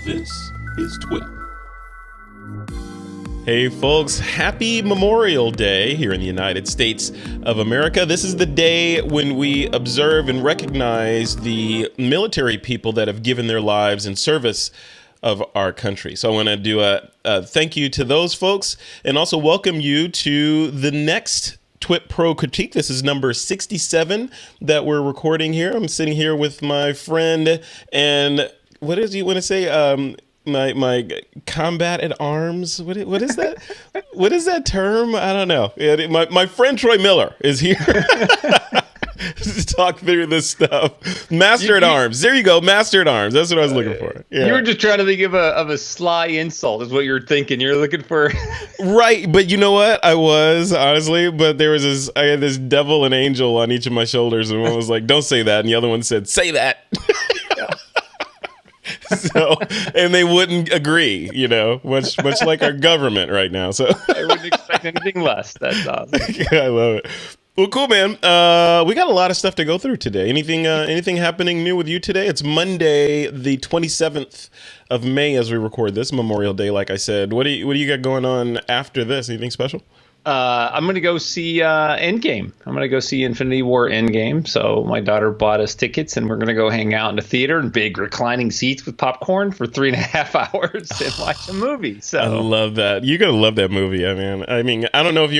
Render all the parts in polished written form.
This is TWiP. Hey folks, happy Memorial Day here in the United States of America. This is the day when we observe and recognize the military people that have given their lives in service of our country. So I want to do a thank you to those folks and also welcome you to the next TWiP PRO critique. This is number 67 that we're recording here. I'm sitting here with my friend and what did you want to say? My combat at arms. What is that? What is that term? I don't know. My friend Troy Miller is here to talk through this stuff. Master at arms. There you go. Master at arms. That's what I was looking for. Yeah. You were just trying to think of a sly insult is what you're thinking. You're looking for. Right. But you know what? I was, honestly, but I had this devil and angel on each of my shoulders. And one was like, don't say that. And the other one said, say that. So, and they wouldn't agree, much like our government right now. So I wouldn't expect anything less. That's awesome. Yeah, I love it. Well, cool, man. We got a lot of stuff to go through today. Anything happening new with you today? It's Monday, the 27th of May as we record this, Memorial Day, like I said. What do you got going on after this? Anything special? I'm going to go see Endgame. I'm going to go see Infinity War Endgame. So my daughter bought us tickets, and we're going to go hang out in the theater in big reclining seats with popcorn for 3.5 hours and watch a movie. So I love that. You're going to love that movie, man. I mean, I don't know if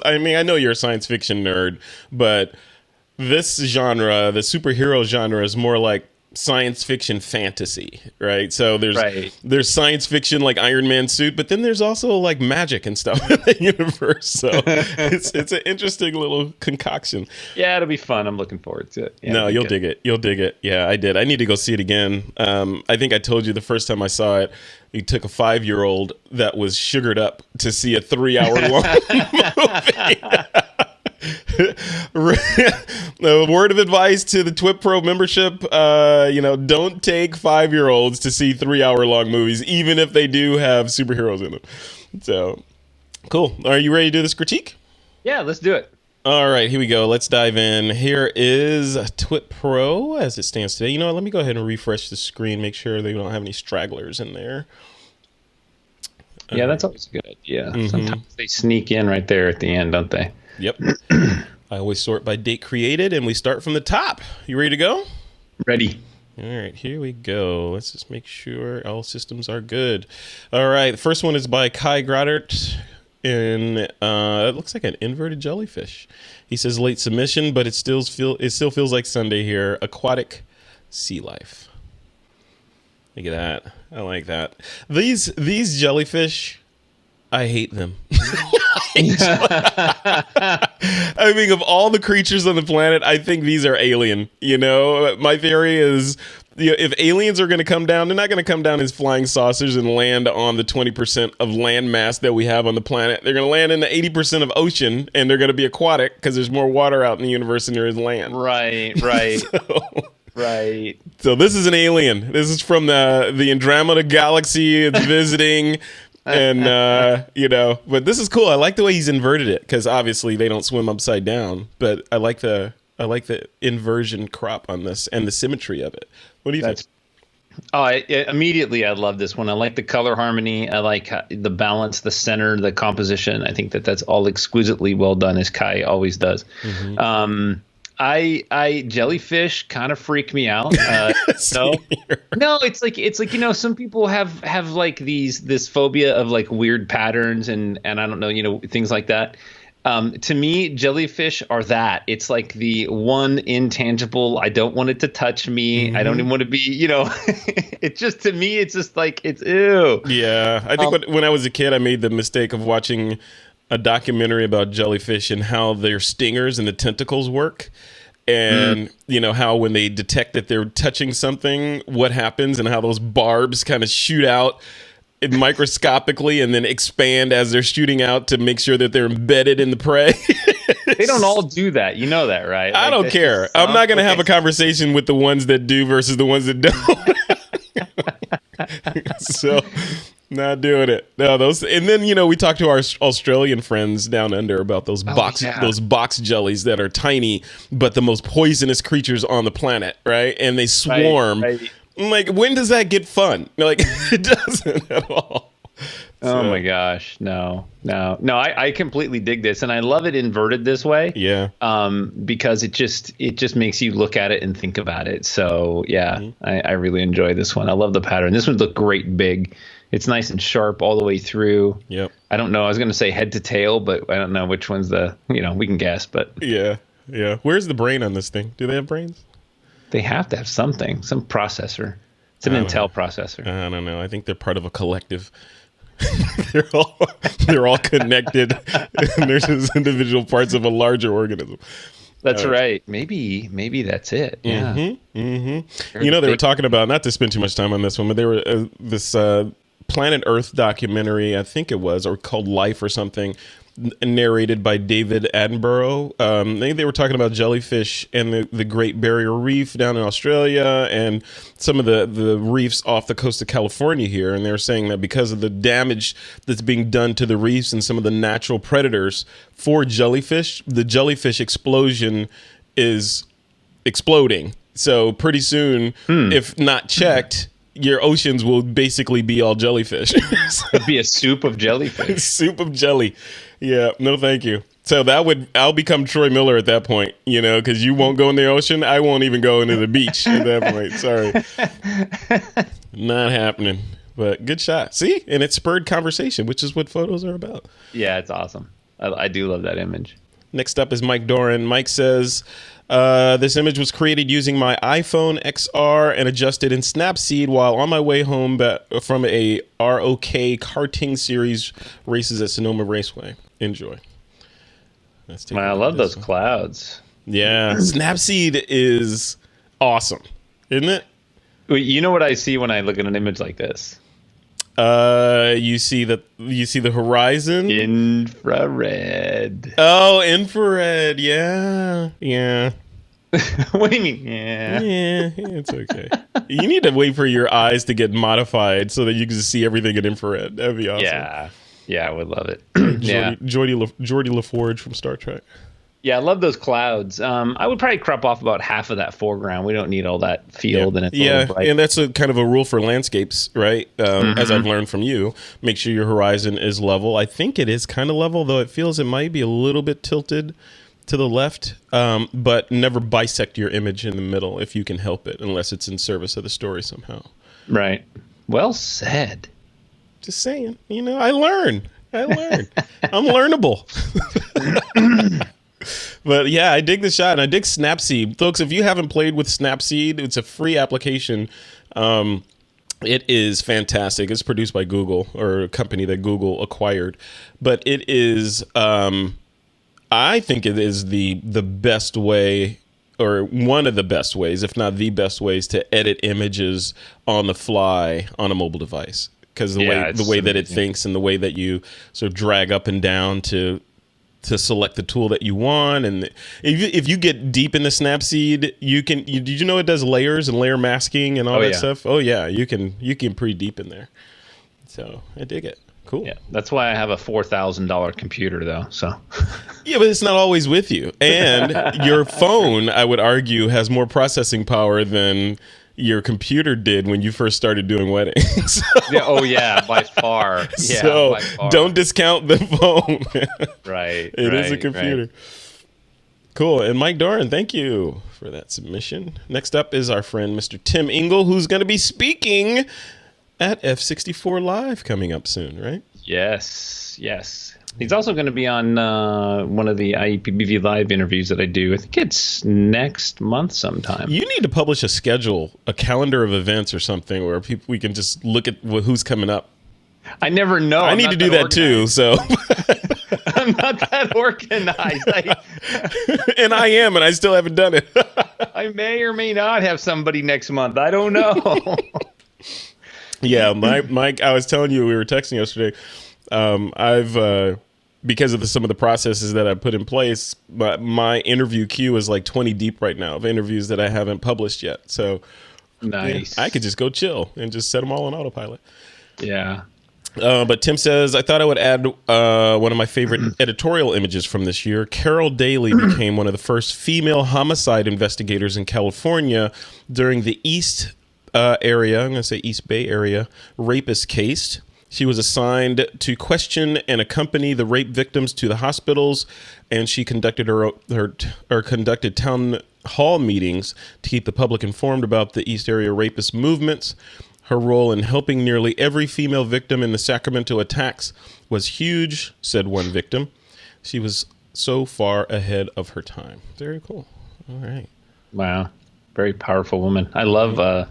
I know you're a science fiction nerd, but this genre, the superhero genre, is more like science fiction fantasy, right? So there's science fiction like Iron Man suit, but then there's also like magic and stuff in the universe. So it's an interesting little concoction. Yeah, it'll be fun. I'm looking forward to it. Yeah, no, you'll dig it. You'll dig it. Yeah, I did. I need to go see it again. I think I told you the first time I saw it, we took a 5-year-old that was sugared up to see a 3-hour long movie. A word of advice to the TWiP PRO membership, don't take 5-year-olds to see 3-hour long movies, even if they do have superheroes in them. So, cool. Are you ready to do this critique? Yeah, let's do it. All right, here we go. Let's dive in. Here is TWiP PRO as it stands today. You know what? Let me go ahead and refresh the screen, make sure they don't have any stragglers in there. Yeah, that's always a good idea. Mm-hmm. Sometimes they sneak in right there at the end, don't they? Yep. I always sort by date created, and we start from the top. You ready to go? Ready. All right, here we go. Let's just make sure all systems are good. All right, the first one is by Kai Gradert, and it looks like an inverted jellyfish. He says late submission, but it still feels like Sunday here. Aquatic sea life. Look at that. I like that. These jellyfish, I hate them. I mean, of all the creatures on the planet, I think these are alien. My theory is, if aliens are going to come down, they're not going to come down as flying saucers and land on the 20% of land mass that we have on the planet. They're going to land in the 80% of ocean, and they're going to be aquatic because there's more water out in the universe than there is land. Right. Right. So this is an alien. This is from the Andromeda galaxy. It's visiting. And, but this is cool. I like the way he's inverted it because obviously they don't swim upside down. But I like the inversion crop on this and the symmetry of it. What do you think? Immediately I love this one. I like the color harmony. I like the balance, the center, the composition. I think that's all exquisitely well done, as Kai always does. Mm-hmm. I jellyfish kind of freak me out. No, it's like some people have like this phobia of like weird patterns and I don't know, things like that. To me, jellyfish are that. It's like the one intangible. I don't want it to touch me. Mm-hmm. I don't even want to be, it's just, to me, it's just like, it's ew. Yeah. I think when I was a kid, I made the mistake of watching a documentary about jellyfish and how their stingers and the tentacles work. And, how when they detect that they're touching something, what happens and how those barbs kind of shoot out microscopically and then expand as they're shooting out to make sure that they're embedded in the prey. They don't all do that. You know that, right? I don't care. I'm not going to have a conversation with the ones that do versus the ones that don't. So not doing it. No, those. And then, we talked to our Australian friends down under about those box jellies that are tiny, but the most poisonous creatures on the planet. Right. And they swarm. Right. I'm like, when does that get fun? Like, it doesn't at all. Oh my gosh, no. I completely dig this, and I love it inverted this way. Yeah. Because it just makes you look at it and think about it. So yeah, I really enjoy this one. I love the pattern. This would look great big. It's nice and sharp all the way through. Yep. I don't know. I was going to say head to tail, but I don't know which one's we can guess. But yeah. Where's the brain on this thing? Do they have brains? They have to have something, some processor. It's an Intel processor. I don't know. I think they're part of a collective. they're all connected, and there's just individual parts of a larger organism. That's right. Maybe that's it. Yeah. They were talking about, not to spend too much time on this one, but they were this Planet Earth documentary, I think it was, or called Life or something, narrated by David Attenborough. They were talking about jellyfish and the Great Barrier Reef down in Australia and some of the reefs off the coast of California here. And they were saying that because of the damage that's being done to the reefs and some of the natural predators for jellyfish, the jellyfish explosion is exploding. So pretty soon, if not checked, your oceans will basically be all jellyfish. It'd be a soup of jellyfish. Soup of jelly. Yeah, no thank you. So I'll become Troy Miller at that point, because you won't go in the ocean. I won't even go into the beach at that point. Sorry. Not happening. But good shot. See? And it spurred conversation, which is what photos are about. Yeah, it's awesome. I do love that image. Next up is Mike Doran. Mike says, this image was created using my iPhone XR and adjusted in Snapseed while on my way home from a ROK karting series races at Sonoma Raceway. Enjoy. I love those clouds. Yeah. Snapseed is awesome, isn't it? You know what I see when I look at an image like this? You see the horizon? Infrared. Oh, infrared. Yeah. What do you mean? Yeah, it's okay. You need to wait for your eyes to get modified so that you can see everything in infrared. That'd be awesome. Yeah, I would love it. Geordie LaForge from Star Trek. Yeah, I love those clouds. I would probably crop off about half of that foreground. We don't need all that field, and it's a little bright. And that's a kind of a rule for landscapes, right? As I've learned from you, make sure your horizon is level. I think it is kind of level, though it feels it might be a little bit tilted to the left, but never bisect your image in the middle if you can help it, unless it's in service of the story somehow. Right. Well said. Just saying, I learn. I'm learnable. But yeah, I dig the shot, and I dig Snapseed. Folks, if you haven't played with Snapseed, it's a free application. It is fantastic. It's produced by Google, or a company that Google acquired. But it is, I think it is the best way, or one of the best ways, if not the best ways, to edit images on the fly on a mobile device. Because the way that it thinks, and the way that you sort of drag up and down to select the tool that you want. And if you get deep in the Snapseed, did you know it does layers and layer masking and all that stuff? Oh yeah, you can pretty deep in there. So I dig it. Cool. Yeah, that's why I have a $4,000 computer though. So yeah, but it's not always with you. And your phone, I would argue, has more processing power than your computer did when you first started doing weddings. By far. Yeah, so by far. Don't discount the phone. Right. It is a computer. Right. Cool. And Mike Doran, thank you for that submission. Next up is our friend, Mr. Tim Engel, who's going to be speaking at F64 Live coming up soon, right? Yes. He's also going to be on one of the IEPBV Live interviews that I do. I think it's next month sometime. You need to publish a schedule, a calendar of events or something where we can just look at who's coming up. I never know. I need to do that too, so. I'm not that organized. And I am, and I still haven't done it. I may or may not have somebody next month. I don't know. Yeah, Mike, I was telling you, we were texting yesterday. I've because of some of the processes that I put in place, my interview queue is like 20 deep right now of interviews that I haven't published yet. So nice. Yeah, I could just go chill and just set them all on autopilot. Yeah. But Tim says, I thought I would add one of my favorite editorial images from this year. Carol Daly became one of the first female homicide investigators in California during the East area, I'm going to say East Bay area, rapist case. She was assigned to question and accompany the rape victims to the hospitals, and she conducted conducted town hall meetings to keep the public informed about the East area rapist movements. Her role in helping nearly every female victim in the Sacramento attacks was huge, said one victim. She was so far ahead of her time. Very cool. All right. Wow. Very powerful woman. I love the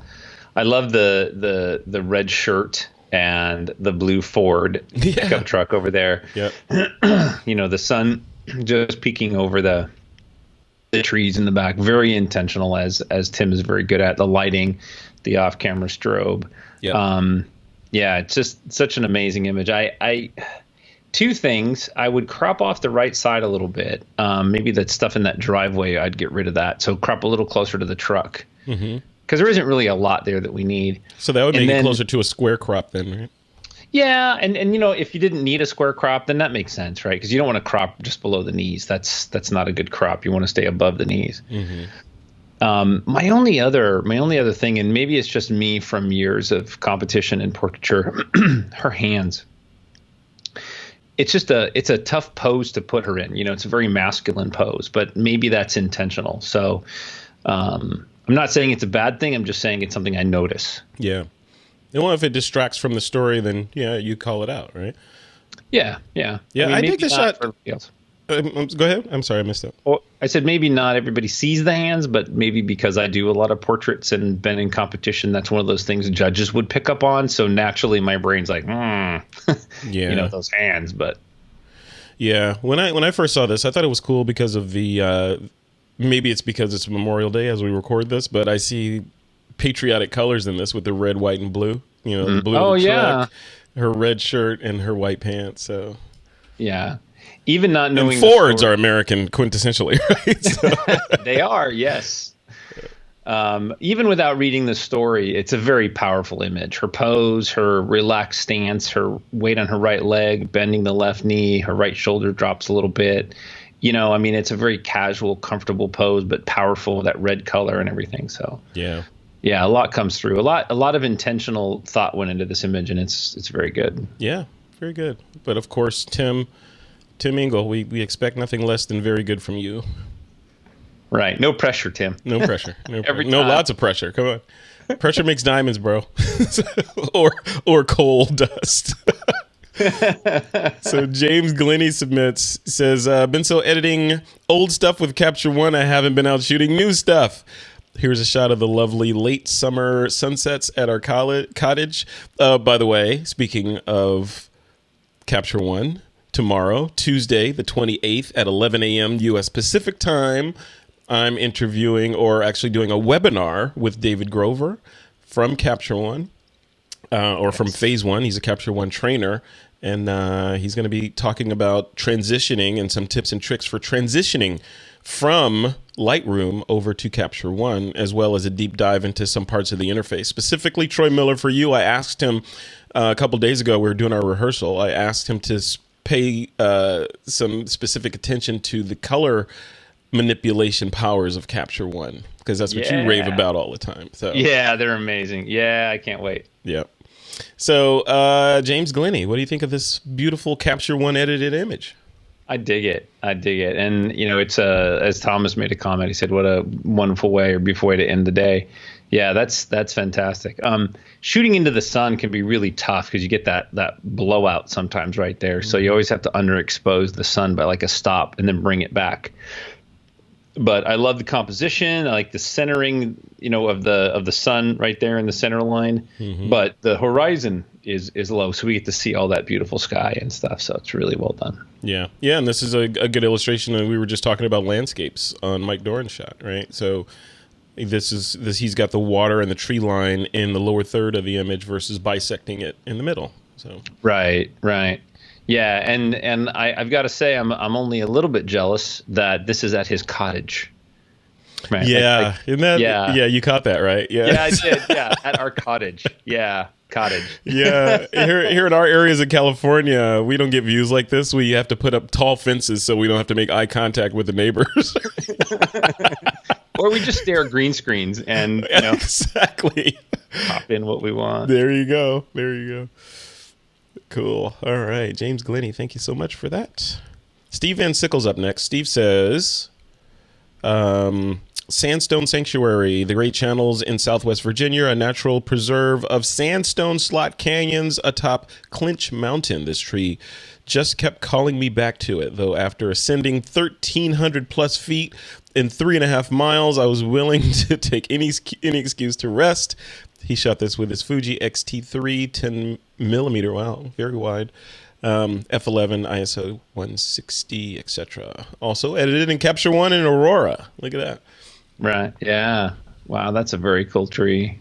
red shirt and the blue Ford pickup truck over there. Yep. The sun just peeking over the trees in the back. Very intentional, as Tim is very good at. The lighting, the off-camera strobe. Yep. It's just such an amazing image. I two things. I would crop off the right side a little bit. Maybe that stuff in that driveway, I'd get rid of that. So crop a little closer to the truck. Mm-hmm. Because there isn't really a lot there that we need. So that would make it closer to a square crop then, right? Yeah, and if you didn't need a square crop, then that makes sense, right? Because you don't want to crop just below the knees. That's not a good crop. You want to stay above the knees. Mm-hmm. My only other thing, and maybe it's just me from years of competition and portraiture, her hands. It's a tough pose to put her in. It's a very masculine pose, but maybe that's intentional. So. I'm not saying it's a bad thing. I'm just saying it's something I notice. Yeah. Well, if it distracts from the story, then you call it out, right? Yeah. I think the shot. Go ahead. I'm sorry, I missed that. Well, I said maybe not everybody sees the hands, but maybe because I do a lot of portraits and been in competition, that's one of those things judges would pick up on. So naturally, my brain's like, those hands. But yeah, when I first saw this, I thought it was cool because of the. Maybe it's because it's Memorial Day as we record this, but I see patriotic colors in this with the red, white, and blue. The blue of the truck, her red shirt, and her white pants. So, yeah. Even not knowing and Fords are American quintessentially, right? So. They are, yes. Even without reading the story, it's a very powerful image. Her pose, her relaxed stance, her weight on her right leg, bending the left knee, her right shoulder drops a little bit. It's a very casual, comfortable pose, but powerful, that red color and everything. So yeah, a lot comes through. A lot of intentional thought went into this image, and it's very good. Yeah, very good. But of course, Tim Engel, we expect nothing less than very good from you. Right. No pressure, Tim. No pressure. No, lots of pressure. Come on. Pressure makes diamonds, bro. or coal dust. So James Glenny says, been so editing old stuff with Capture One, I haven't been out shooting new stuff. Here's a shot of the lovely late summer sunsets at our cottage. By the way, speaking of Capture One, tomorrow, Tuesday, the 28th at 11 a.m. U.S. Pacific time, I'm interviewing or actually doing a webinar with David Grover from Capture One. From Phase One. He's a Capture One trainer, and he's going to be talking about transitioning and some tips and tricks for transitioning from Lightroom over to Capture One, as well as a deep dive into some parts of the interface. Specifically, Troy Miller, for you, I asked him a couple days ago, we were doing our rehearsal, I asked him to pay some specific attention to the color manipulation powers of Capture One, because that's what you rave about all the time. So yeah, they're amazing. Yeah, I can't wait. Yeah. So, James Glenny, what do you think of this beautiful Capture One edited image? I dig it. And, it's as Thomas made a comment, he said, what a wonderful way or beautiful way to end the day. Yeah, that's fantastic. Shooting into the sun can be really tough because you get that blowout sometimes right there. So you always have to underexpose the sun by like a stop and then bring it back. But I love the composition. I like the centering, of the sun right there in the center line. Mm-hmm. But the horizon is low, so we get to see all that beautiful sky and stuff. So it's really well done. Yeah, and this is a good illustration. And we were just talking about landscapes on Mike Doran's shot, right? So he's got the water and the tree line in the lower third of the image versus bisecting it in the middle. So right. Yeah, and I've got to say I'm only a little bit jealous that this is at his cottage. Right? Yeah, you caught that, right? Yeah, I did. Yeah, at our cottage. Yeah, cottage. Yeah, here in our areas of California, we don't get views like this. We have to put up tall fences so we don't have to make eye contact with the neighbors. Or we just stare at green screens and Exactly. pop in what we want. There you go. Cool. All right. James Glenny, thank you so much for that. Steve Van Sickle's up next. Steve says, Sandstone Sanctuary, the Great Channels in Southwest Virginia, a natural preserve of sandstone slot canyons atop Clinch Mountain. This tree just kept calling me back to it, though after ascending 1,300 plus feet in 3.5 miles, I was willing to take any excuse to rest. He shot this with his Fuji X-T3 10 millimeter. Wow, very wide. F11, ISO 160, etc. Also edited in Capture One in Aurora. Look at that. Right. Yeah. Wow, that's a very cool tree.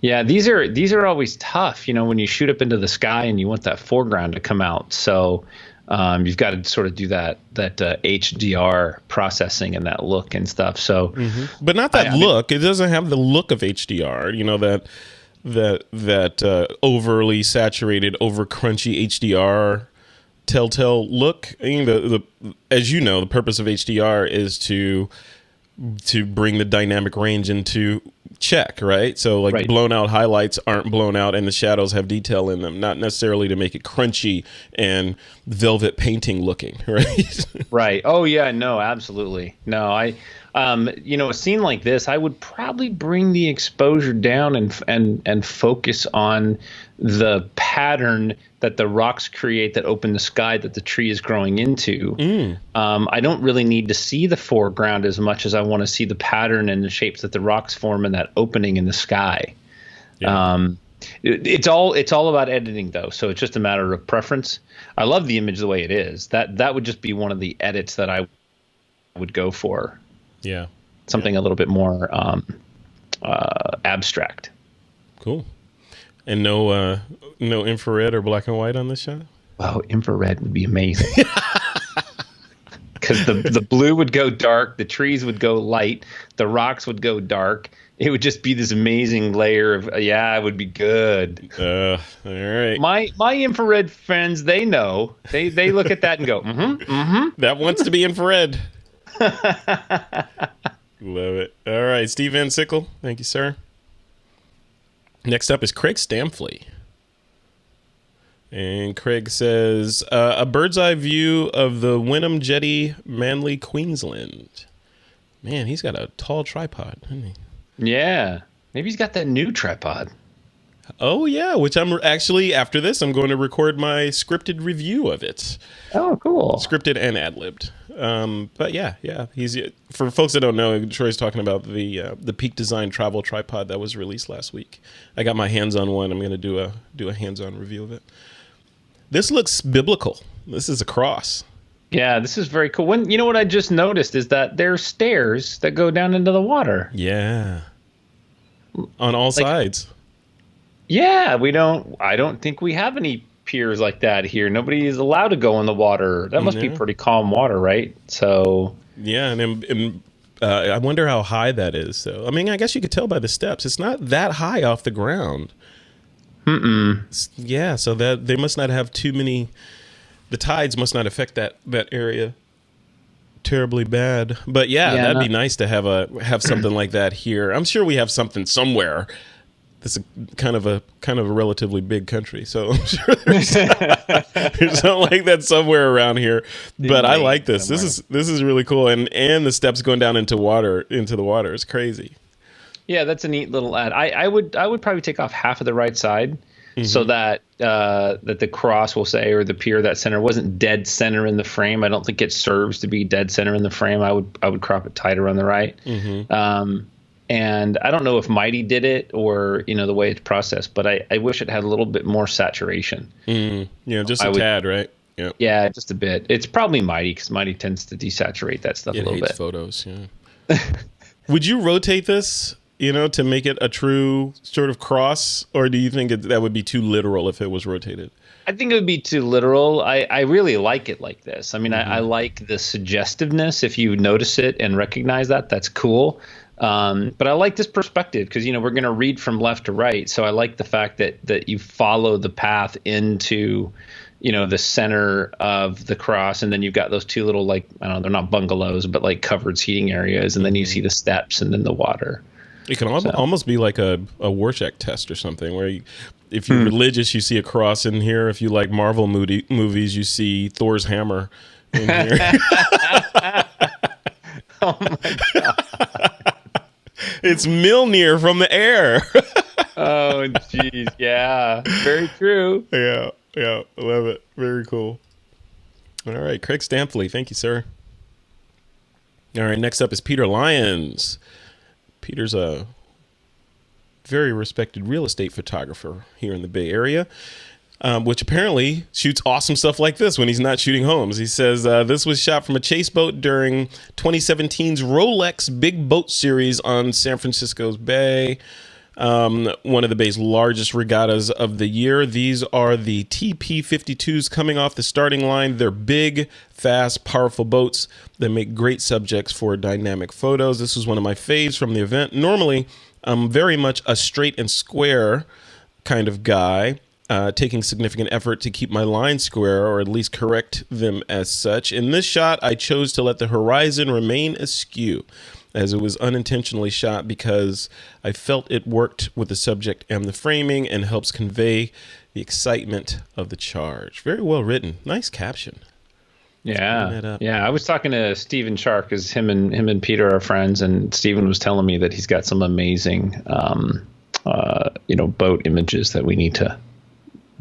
Yeah, these are always tough, when you shoot up into the sky and you want that foreground to come out. So you've got to sort of do that HDR processing and that look and stuff. So, but not that look. It doesn't have the look of HDR. That overly saturated, over crunchy HDR telltale look. I mean, as you know, the purpose of HDR is to bring the dynamic range into check, right? So like blown out highlights aren't blown out and the shadows have detail in them, not necessarily to make it crunchy and velvet painting looking, right? Right. Oh yeah, no, absolutely. No, a scene like this, I would probably bring the exposure down and focus on the pattern that the rocks create that open the sky that the tree is growing into. I don't really need to see the foreground as much as I want to see the pattern and the shapes that the rocks form in that opening in the sky. Yeah. It's all about editing though, so it's just a matter of preference. I love the image the way it is. That would just be one of the edits that I would go for. Yeah. Something a little bit more abstract. Cool. And no infrared or black and white on this shot? Wow, infrared would be amazing. Because the blue would go dark, the trees would go light, the rocks would go dark. It would just be this amazing layer of, it would be good. All right. My infrared friends, they know. They look at that and go, That wants to be infrared. Love it. All right, Steve Van Sickle. Thank you, sir. Next up is Craig Stamfley. And Craig says, a bird's eye view of the Wynnum Jetty, Manly, Queensland. Man, he's got a tall tripod, doesn't he? Yeah. Maybe he's got that new tripod. Oh, yeah, which I'm actually, after this, I'm going to record my scripted review of it. Oh, cool. Scripted and ad-libbed. But yeah, he's, for folks that don't know, Troy's talking about the Peak Design travel tripod that was released last week. I got my hands on one. I'm going to do a hands-on review of it. This looks biblical. This is a cross. Yeah, this is very cool. You know what I just noticed is that there's stairs that go down into the water. Yeah. On all sides. Yeah, I don't think we have any piers like that here. Nobody is allowed to go in the water. That must be pretty calm water, right? So yeah, and I wonder how high that is. So I mean, I guess you could tell by the steps. It's not that high off the ground. Yeah, so that they must not have too many. The tides must not affect that area terribly bad. But that'd be nice to have something like that here. I'm sure we have something somewhere. It's kind of a relatively big country, so I'm sure there's something like that somewhere around here. But I like this. This is really cool, and the steps going down into the water is crazy. Yeah, that's a neat little ad. I would probably take off half of the right side, so that that the cross, will say, or the pier, that center wasn't dead center in the frame. I don't think it serves to be dead center in the frame. I would crop it tighter on the right. And I don't know if Mighty did it or, the way it's processed, but I wish it had a little bit more saturation. Yeah, just a tad, right? Yeah. Yeah, just a bit. It's probably Mighty, because Mighty tends to desaturate that stuff a little bit. Photos, yeah. Would you rotate this, to make it a true sort of cross, or do you think that would be too literal if it was rotated? I think it would be too literal. I really like it like this. I mean, I like the suggestiveness. If you notice it and recognize that, that's cool. But I like this perspective because, we're going to read from left to right. So I like the fact that you follow the path into, the center of the cross. And then you've got those two little, they're not bungalows, but like covered seating areas. And then you see the steps and then the water. It can almost be like a Rorschach test or something, where if you're religious, you see a cross in here. If you like Marvel movies, you see Thor's hammer in here. Oh my God. It's Mjolnir from the air. Oh, geez. Yeah. Very true. Yeah. I love it. Very cool. All right. Craig Stanfil, thank you, sir. All right. Next up is Peter Lyons. Peter's a very respected real estate photographer here in the Bay Area, which apparently shoots awesome stuff like this when he's not shooting homes. He says this was shot from a chase boat during 2017's Rolex Big Boat Series on San Francisco's Bay, one of the Bay's largest regattas of the year. These are the TP52s coming off the starting line. They're big, fast, powerful boats that make great subjects for dynamic photos. This was one of my faves from the event. Normally, I'm very much a straight and square kind of guy, taking significant effort to keep my lines square or at least correct them as such. In this shot, I chose to let the horizon remain askew, as it was unintentionally shot because I felt it worked with the subject and the framing and helps convey the excitement of the charge. Very well written. Nice caption. Yeah. I was talking to Stephen Shark, because him and Peter are friends, and Stephen was telling me that he's got some amazing, boat images that we need to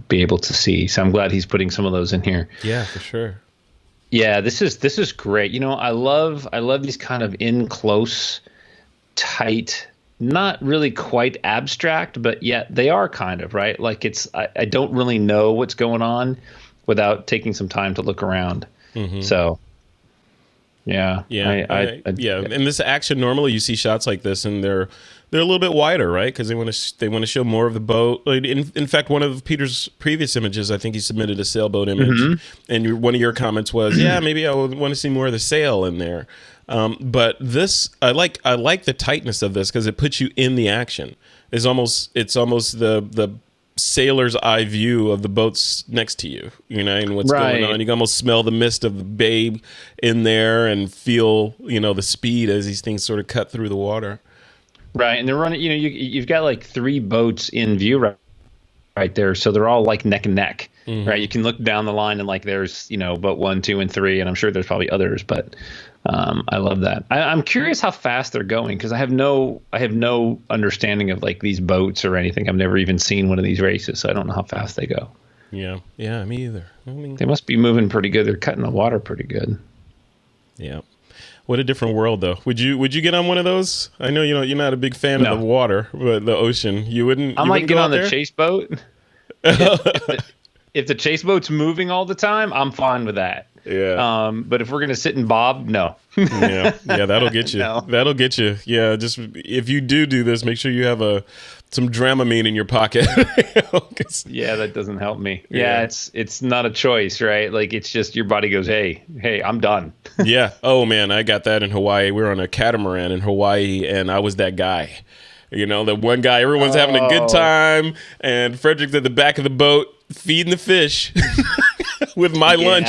be able to see. So I'm glad he's putting some of those in here. Yeah, for sure. Yeah, this is great. I love these kind of in close, tight, not really quite abstract, but yet they are kind of, right. Like I don't really know what's going on without taking some time to look around. Mm-hmm. So, yeah. In this action, normally you see shots like this, and they're a little bit wider, right? Because they want to show more of the boat. In fact, one of Peter's previous images, I think he submitted a sailboat image, and one of your comments was, "Yeah, maybe I would want to see more of the sail in there." But this, I like the tightness of this because it puts you in the action. It's almost the sailor's eye view of the boats next to you, and what's going on. You can almost smell the mist of the bay in there and feel, the speed as these things sort of cut through the water. Right. And they're running, you've got like 3 boats in view right there. So they're all like neck and neck, right? You can look down the line and like there's, boat 1, 2, and 3, and I'm sure there's probably others, but I love that. I'm curious how fast they're going, because I have no understanding of like these boats or anything. I've never even seen one of these races, so I don't know how fast they go. Yeah, me either. They must be moving pretty good. They're cutting the water pretty good. Yeah. What a different world, though. Would you get on one of those? I know you're not a big fan of the water, but the ocean. You wouldn't. I might get on the chase boat. If the chase boat's moving all the time, I'm fine with that. Yeah. But if we're gonna sit and bob, no. Yeah, that'll get you. No. That'll get you. Yeah, just if you do this, make sure you have some Dramamine in your pocket. Yeah, that doesn't help me. Yeah, it's not a choice, right? Like it's just your body goes, hey, I'm done. Yeah. Oh man, I got that in Hawaii. We were on a catamaran in Hawaii, and I was that guy. The one guy, everyone's having a good time, and Frederick's at the back of the boat feeding the fish with my lunch.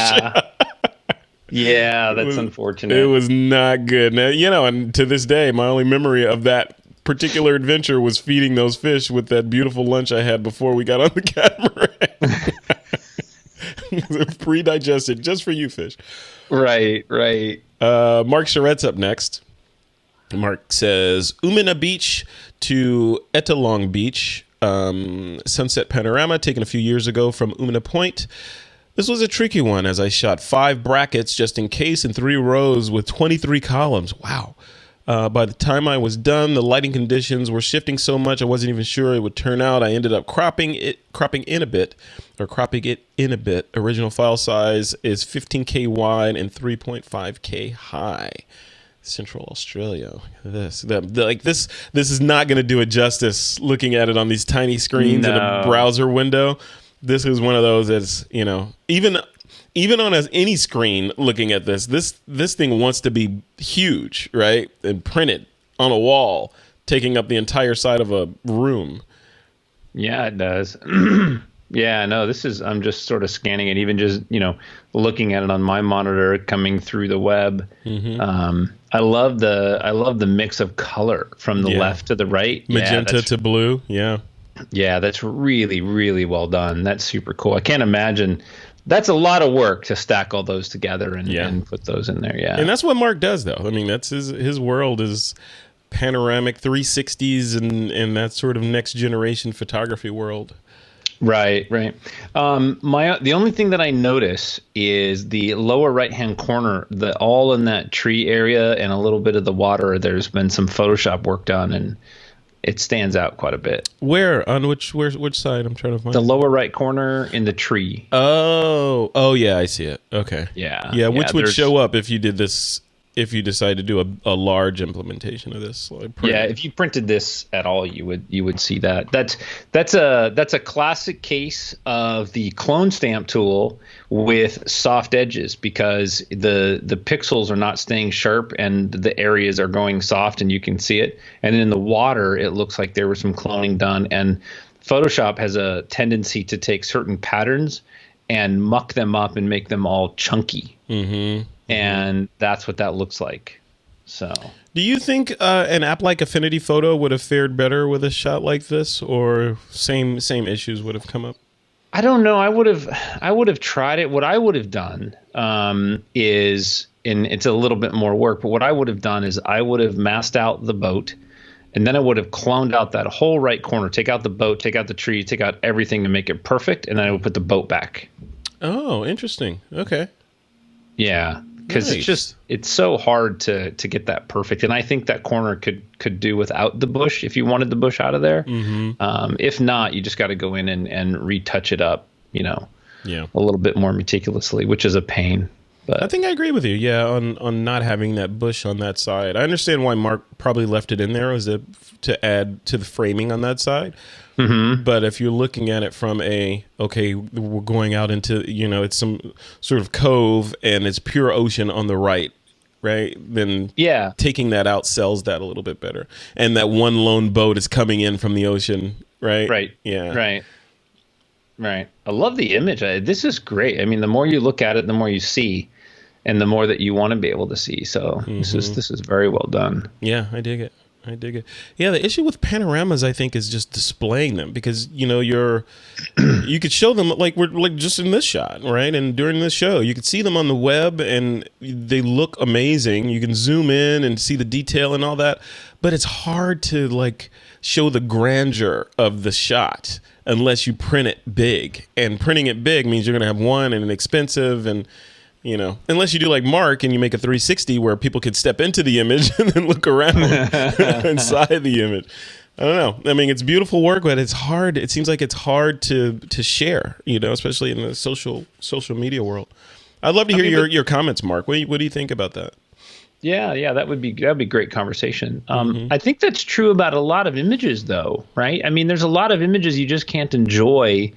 Yeah, that's unfortunate. It was not good. Now, and to this day, my only memory of that particular adventure was feeding those fish with that beautiful lunch I had before we got on the catamaran. Pre-digested, just for you, fish. Right. Mark Charette's up next. Mark says, Umina Beach to Etalong Beach, sunset panorama taken a few years ago from Umina Point. This was a tricky one, as I shot 5 brackets just in case in 3 rows with 23 columns. Wow. By the time I was done, the lighting conditions were shifting so much I wasn't even sure it would turn out. I ended up cropping it in a bit. Original file size is 15K wide and 3.5K high. Central Australia. This is not going to do it justice looking at it on these tiny screens in a browser window. This is one of those that's, even on any screen looking at this thing wants to be huge, right? And printed on a wall, taking up the entire side of a room. Yeah, it does. Yeah, no, I'm just sort of scanning it, even just, looking at it on my monitor coming through the web. I love the mix of color from the left to the right. Magenta to blue. Yeah. Yeah, that's really, really well done. That's super cool. I can't imagine. That's a lot of work to stack all those together and put those in there. Yeah. And that's what Mark does, though. I mean, that's his world is panoramic 360s and that sort of next generation photography world. Right. The only thing that I notice is the lower right-hand corner, all in that tree area and a little bit of the water. There's been some Photoshop work done, and it stands out quite a bit. Where on which side? I'm trying to find the lower right corner in the tree. Oh yeah, I see it. Okay. Yeah. Which would show up if you did this. If you decide to do a large implementation of this, if you printed this at all, you would see that. That's a classic case of the clone stamp tool with soft edges, because the pixels are not staying sharp and the areas are going soft and you can see it. And in the water, it looks like there was some cloning done. And Photoshop has a tendency to take certain patterns and muck them up and make them all chunky. Mm-hmm. And that's what that looks like. So, do you think an app like Affinity Photo would have fared better with a shot like this, or same issues would have come up? I don't know. I would have tried it. What I would have done is, and it's a little bit more work, but what I would have done is I would have masked out the boat, and then I would have cloned out that whole right corner, take out the boat, take out the tree, take out everything to make it perfect, and then I would put the boat back. Oh, interesting. Okay. Yeah. Because it's so hard to get that perfect, and I think that corner could do without the bush if you wanted the bush out of there. Mm-hmm. If not, you just got to go in and retouch it up, a little bit more meticulously, which is a pain. But I think I agree with you. Yeah, on not having that bush on that side. I understand why Mark probably left it in there, was to add to the framing on that side. Mm-hmm. But if you're looking at it from we're going out into, it's some sort of cove and it's pure ocean on the right, then taking that out sells that a little bit better. And that one lone boat is coming in from the ocean, right? Right. Yeah. Right. I love the image. This is great. I mean, the more you look at it, the more you see, and the more that you want to be able to see. So this is very well done. Yeah, I dig it. Yeah, the issue with panoramas, I think, is just displaying them, because you could show them like we're just in this shot, right? And during this show, you could see them on the web and they look amazing. You can zoom in and see the detail and all that, but it's hard to show the grandeur of the shot unless you print it big. And printing it big means you're going to have one and expensive, and unless you do like Mark and you make a 360 where people could step into the image and then look around inside the image. I don't know. I mean, it's beautiful work, but it's hard. It seems like it's hard to share, especially in the social media world. I'd love to hear your comments, Mark. What do you think about that? Yeah, that'd be great conversation. I think that's true about a lot of images, though, right? I mean, there's a lot of images you just can't enjoy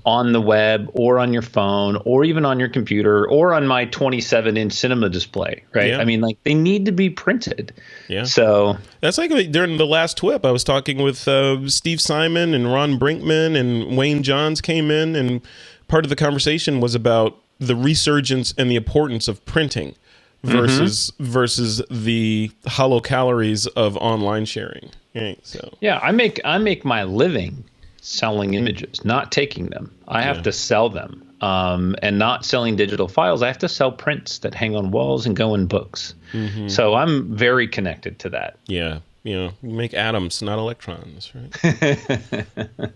on the web or on your phone or even on your computer or on my 27-inch cinema display, right? Yeah. I mean, they need to be printed. Yeah. So that's like during the last TWiP, I was talking with Steve Simon and Ron Brinkman, and Wayne Johns came in, and part of the conversation was about the resurgence and the importance of printing versus the hollow calories of online sharing. Okay, so yeah, I make my living selling images, not taking them. I have to sell them, and not selling digital files. I have to sell prints that hang on walls and go in books. Mm-hmm. So I'm very connected to that. Yeah. You make atoms, not electrons, right?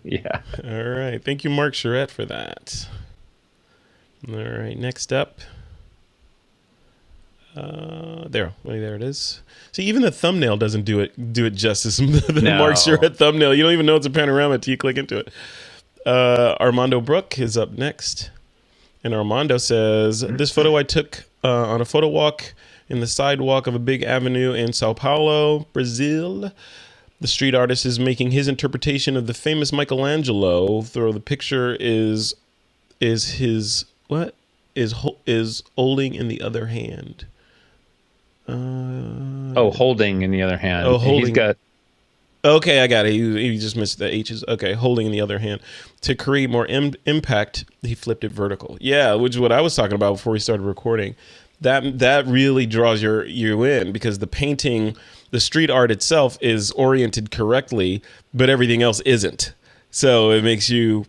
Yeah. All right. Thank you, Mark Charette, for that. All right. Next up. There it is. See, even the thumbnail doesn't do it justice. The Mark Charette thumbnail, you don't even know it's a panorama until you click into it. Armando Brook is up next, and Armando says, "This photo I took on a photo walk in the sidewalk of a big avenue in Sao Paulo, Brazil. The street artist is making his interpretation of the famous Michelangelo. Though the picture is his what is holding in the other hand." Holding in the other hand. Holding. He's got. Okay, I got it. He just missed the H's. Okay, holding in the other hand. To create more impact, he flipped it vertical. Yeah, which is what I was talking about before we started recording. That really draws you in, because the painting, the street art itself is oriented correctly, but everything else isn't. So it makes you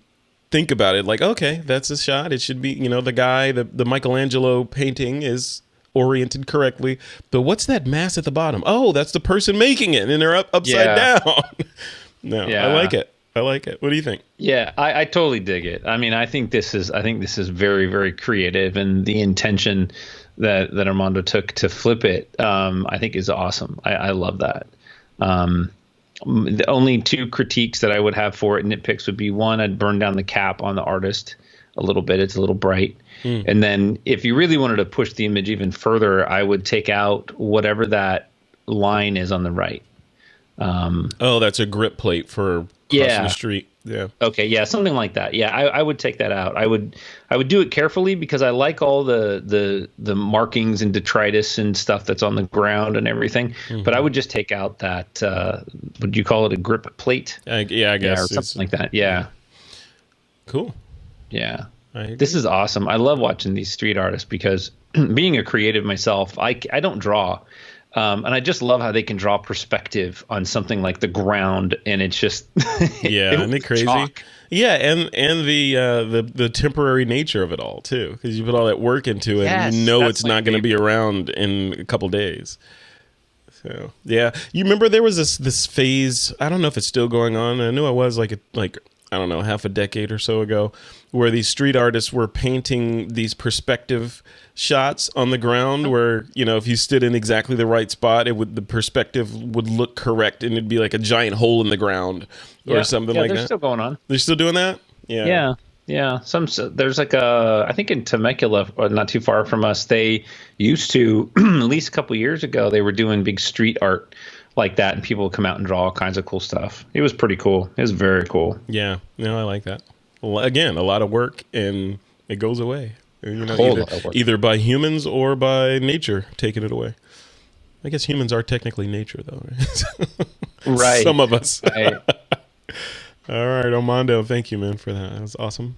think about it like, okay, that's a shot. It should be, the guy, the Michelangelo painting is oriented correctly, but what's that mass at the bottom? Oh, that's the person making it, and they're upside down. No, yeah. I like it. What do you think? Yeah, I totally dig it. I mean, I think this is very, very creative, and the intention that Armando took to flip it, I think is awesome. I love that. The only two critiques that I would have for it, nitpicks, would be, one, I'd burn down the cap on the artist a little bit. It's a little bright. And then if you really wanted to push the image even further, I would take out whatever that line is on the right. That's a grip plate for crossing the street. Yeah. Okay. Yeah. Something like that. Yeah. I would take that out. I would do it carefully, because I like all the markings and detritus and stuff that's on the ground and everything. But I would just take out that, would you call it a grip plate? I guess. Or something like that. Yeah. Cool. Yeah. This is awesome. I love watching these street artists, because being a creative myself, I don't draw. And I just love how they can draw perspective on something like the ground, and it's just isn't it crazy? Chalk. Yeah, and the temporary nature of it all too, because you put all that work into it, and it's not going to be around in a couple days. So yeah, you remember there was this phase. I don't know if it's still going on. I knew it was like I don't know, half a decade or so ago, where these street artists were painting these perspective shots on the ground, where, if you stood in exactly the right spot, the perspective would look correct, and it'd be like a giant hole in the ground or something like that. They're still going on. They're still doing that? Yeah. Yeah. There's like I think in Temecula, not too far from us, they used to, at least a couple years ago, they were doing big street art like that, and people would come out and draw all kinds of cool stuff. It was pretty cool. It was very cool. Yeah, I like that. Well, again, a lot of work, and it goes away. Either by humans or by nature taking it away. I guess humans are technically nature, though. Right. Some of us. Right. All right, Armando, thank you, man, for that. That was awesome.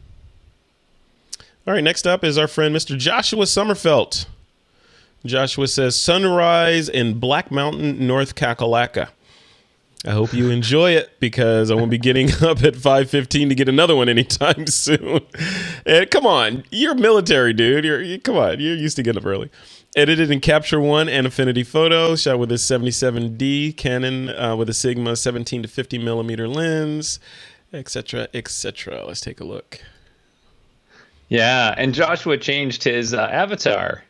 All right, next up is our friend, Mr. Joshua Sommerfeld. Joshua says, sunrise in Black Mountain, North Kakalaka. I hope you enjoy it, because I won't be getting up at 5:15 to get another one anytime soon. And come on, you're military, dude. Come on, you're used to getting up early. Edited in Capture One and Affinity Photo, shot with a 77D Canon with a Sigma 17 to 50 millimeter lens, etc., etc. Let's take a look. Yeah, and Joshua changed his avatar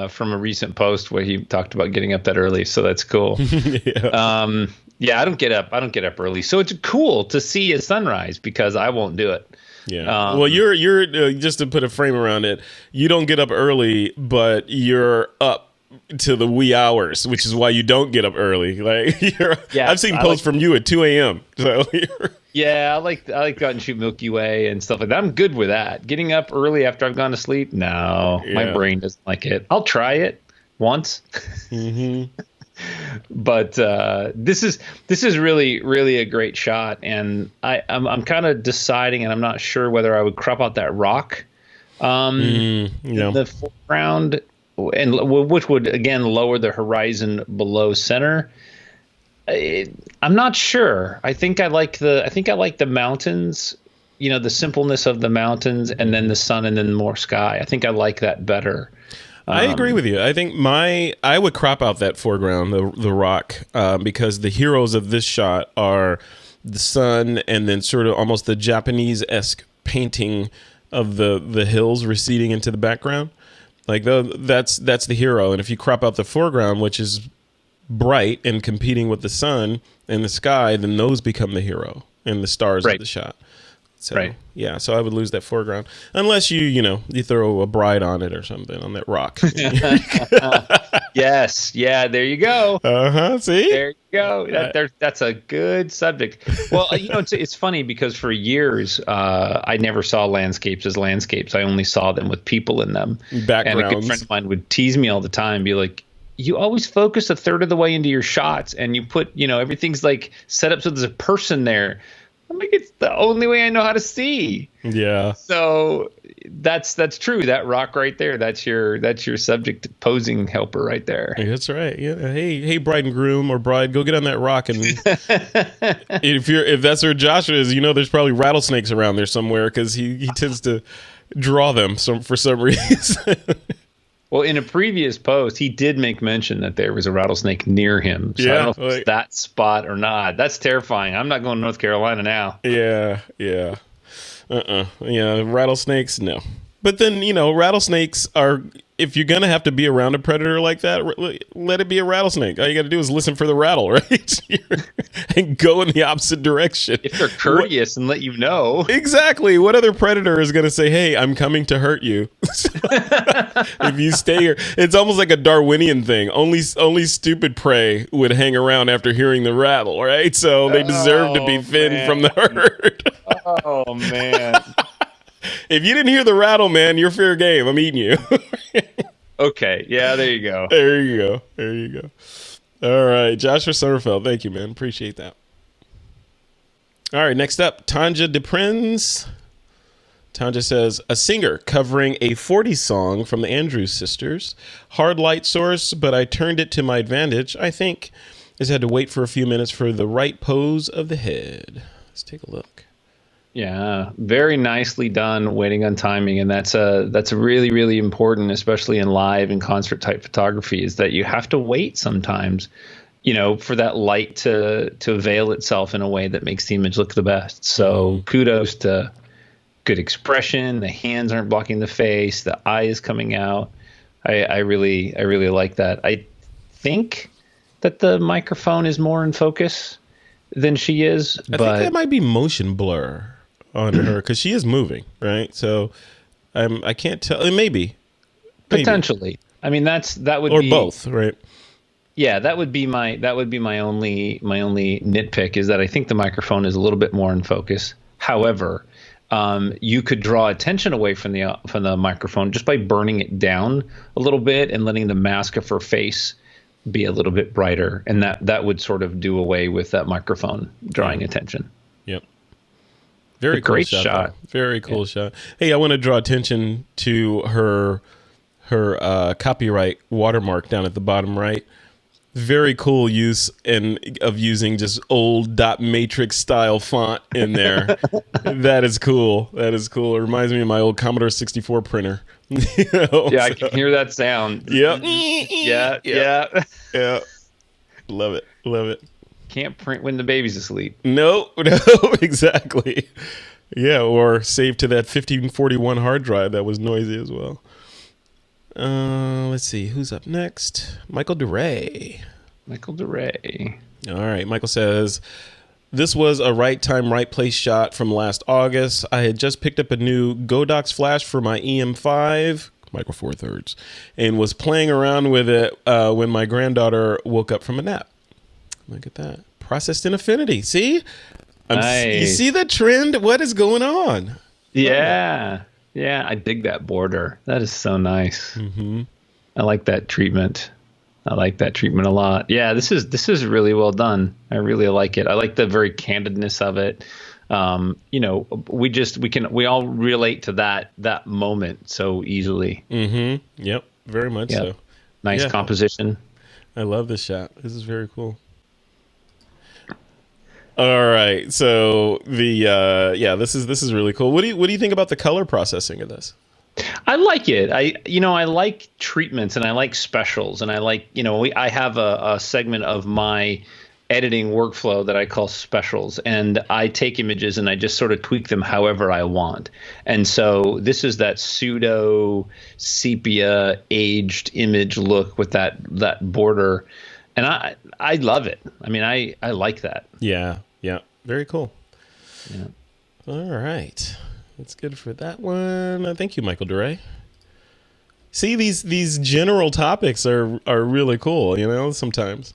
from a recent post where he talked about getting up that early, so that's cool. Yeah. I don't get up early, so it's cool to see a sunrise, because I won't do it. Yeah. Well, you're just to put a frame around it, you don't get up early, but you're up to the wee hours, which is why you don't get up early. Like, I've seen posts from you at 2 a.m. So yeah, I like to go out and shoot Milky Way and stuff like that. I'm good with that. Getting up early after I've gone to sleep, no, my brain doesn't like it. I'll try it once. Mm-hmm. But this is really, really a great shot, and I'm kind of deciding, and I'm not sure whether I would crop out that rock in the foreground, and which would again lower the horizon below center. I'm not sure. I think I like the mountains, the simpleness of the mountains, and then the sun, and then more sky. I think I like that better. I agree with you. I think I would crop out that foreground, the rock, because the heroes of this shot are the sun, and then sort of almost the Japanese-esque painting of the hills receding into the background. Like that's the hero. And if you crop out the foreground, which is bright and competing with the sun and the sky, then those become the hero and the stars of the shot. So, yeah, so I would lose that foreground unless you throw a bride on it or something on that rock. Yes, yeah, there you go. See, there you go. That's a good subject. Well, it's funny, because for years I never saw landscapes as landscapes. I only saw them with people in them. Backgrounds. And a good friend of mine would tease me all the time, be like, you always focus a third of the way into your shots, and you put, everything's like set up so there's a person there. I'm like, it's the only way I know how to see. Yeah. So that's true. That rock right there, that's your subject posing helper right there. That's right. Yeah. Hey, bride and groom or bride, go get on that rock, and if that's where Joshua is, there's probably rattlesnakes around there somewhere, because he tends to draw them for some reason. Well, in a previous post, he did make mention that there was a rattlesnake near him. So I don't know if it's that spot or not. That's terrifying. I'm not going to North Carolina now. Yeah. Yeah, rattlesnakes, no. But then, rattlesnakes are, if you're going to have to be around a predator like that, let it be a rattlesnake. All you got to do is listen for the rattle, right? And go in the opposite direction. If they're courteous and let you know. Exactly. What other predator is going to say, hey, I'm coming to hurt you? If you stay here. It's almost like a Darwinian thing. Only stupid prey would hang around after hearing the rattle, right? So they deserve to be thinned from the herd. Oh, man. If you didn't hear the rattle, man, you're fair game. I'm eating you. Okay. Yeah, there you go. There you go. All right. Joshua Sommerfeld. Thank you, man. Appreciate that. All right. Next up, Tanja de Prince. Tanja says, a singer covering a 40s song from the Andrews Sisters. Hard light source, but I turned it to my advantage, I think. Just had to wait for a few minutes for the right pose of the head. Let's take a look. Yeah, very nicely done, waiting on timing, and that's really, really important, especially in live and concert type photography, is that you have to wait sometimes, for that light to veil itself in a way that makes the image look the best. So kudos to good expression. The hands aren't blocking the face. The eye is coming out. I really like that. I think that the microphone is more in focus than she is, I think that might be motion blur on her, because she is moving, right? So I can't tell. Maybe potentially. I mean, that would be both, right? Yeah, that would be my only nitpick, is that I think the microphone is a little bit more in focus. However, you could draw attention away from the microphone just by burning it down a little bit and letting the mask of her face be a little bit brighter, and that would sort of do away with that microphone drawing attention. Yep. Very cool great shot. shot. Very cool shot. Hey, I want to draw attention to her copyright watermark down at the bottom right. Very cool use of using just old dot matrix style font in there. That is cool. It reminds me of my old Commodore 64 printer. I can hear that sound. Yep. Yeah. Love it. Can't print when the baby's asleep. No, exactly. Yeah, or save to that 1541 hard drive that was noisy as well. Let's see, who's up next? Michael DeRay. All right, Michael says, this was a right time, right place shot from last August. I had just picked up a new Godox flash for my EM5, Micro Four Thirds, and was playing around with it when my granddaughter woke up from a nap. Look at that. Processed in Affinity. See? Nice. You see the trend? What is going on? Yeah. Yeah, I dig that border. That is so nice. Mm-hmm. I like that treatment. a lot. Yeah, this is really well done. I really like it. I like the very candidness of it. We all relate to that moment so easily. Mm-hmm. Yep. Very much so. Nice composition. I love this shot. This is very cool. All right. So this is really cool. What do you think about the color processing of this? I like it. I like treatments, and I like specials, and I like, I have a segment of my editing workflow that I call specials, and I take images and I just sort of tweak them however I want. And so this is that pseudo sepia aged image look with that border, and I love it. I mean, I like that. Yeah. Very cool. Yeah. All right. That's good for that one. Thank you, Michael DeRay. See, these general topics are really cool, sometimes.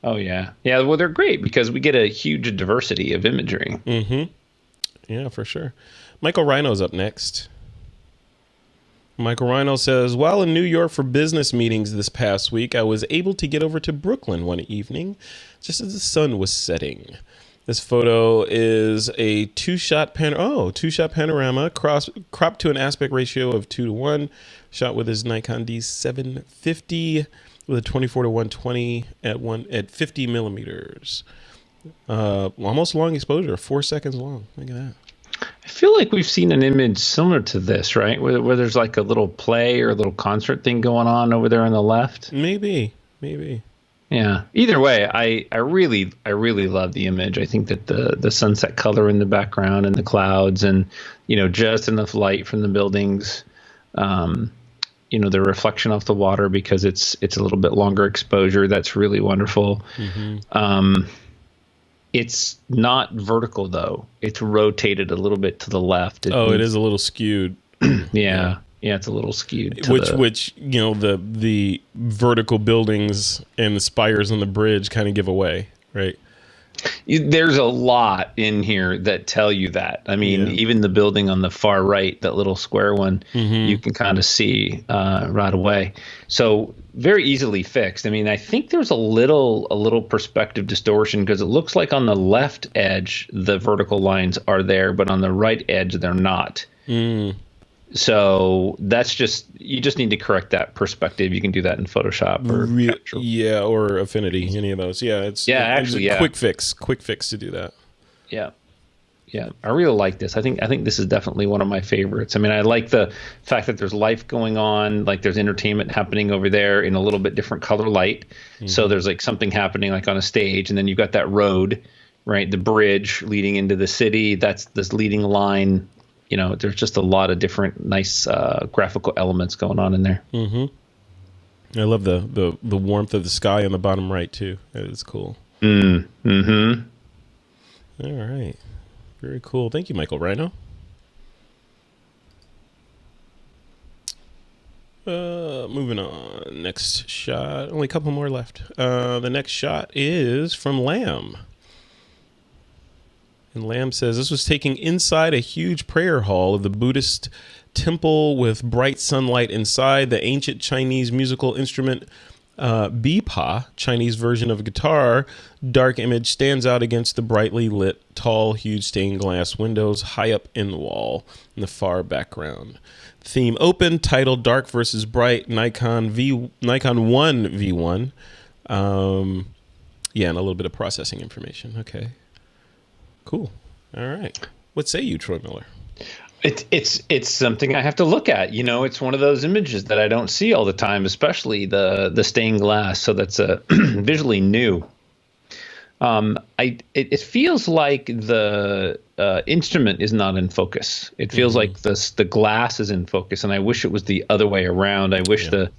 Oh, yeah. Yeah, well, they're great because we get a huge diversity of imagery. Mm-hmm. Yeah, for sure. Michael Rhino's up next. Michael Rhino says, while in New York for business meetings this past week, I was able to get over to Brooklyn one evening just as the sun was setting. This photo is a two-shot panorama cropped to an aspect ratio of 2:1, shot with his Nikon D750 with a 24:120 at 50 millimeters. Almost long exposure, 4 seconds long. Look at that. I feel like we've seen an image similar to this, right? Where there's like a little play or a little concert thing going on over there on the left. Maybe. Yeah. Either way, I really love the image. I think that the sunset color in the background and the clouds and, just enough light from the buildings, the reflection off the water because it's a little bit longer exposure. That's really wonderful. Mm-hmm. It's not vertical though. It's rotated a little bit to the left. It is a little skewed. Yeah, it's a little skewed. Which the vertical buildings and the spires on the bridge kind of give away, right? There's a lot in here that tell you that. I mean, even the building on the far right, that little square one, you can kind of see right away. So very easily fixed. I mean, I think there's a little perspective distortion because it looks like on the left edge the vertical lines are there, but on the right edge they're not. So that's you just need to correct that perspective. You can do that in Photoshop or Capture. Or Affinity, any of those. It's quick fix to do that. Yeah, I really like this. I think this is definitely one of my favorites. I mean, I like the fact that there's life going on, like there's entertainment happening over there in a little bit different color light. Mm-hmm. So there's like something happening like on a stage, and then you've got that road, right? The bridge leading into the city. That's this leading line. There's just a lot of different nice graphical elements going on in there. Mm-hmm. I love the warmth of the sky on the bottom right too. That is cool. Mm-hmm. All right. Very cool. Thank you, Michael Rhino. Moving on. Next shot. Only a couple more left. The next shot is from Lamb. And Lamb says, this was taken inside a huge prayer hall of the Buddhist temple with bright sunlight inside. The ancient Chinese musical instrument Bipa, Chinese version of a guitar, dark image stands out against the brightly lit, tall, huge stained glass windows high up in the wall in the far background. Theme open, titled Dark versus Bright, Nikon 1 V1. And a little bit of processing information. Okay. Cool. All right. What say you, Troy Miller? It's something I have to look at. It's one of those images that I don't see all the time, especially the stained glass. So that's visually new. It feels like the instrument is not in focus. It feels like the glass is in focus, and I wish it was the other way around. I wish the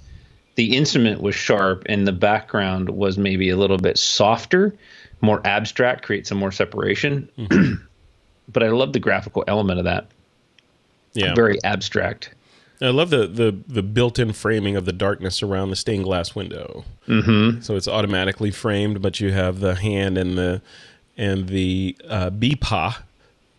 instrument was sharp and the background was maybe a little bit softer, more abstract, create some more separation. But I love the graphical element of that. Yeah, very abstract. I love the built-in framing of the darkness around the stained glass window. So it's automatically framed, but you have the hand and the Bipa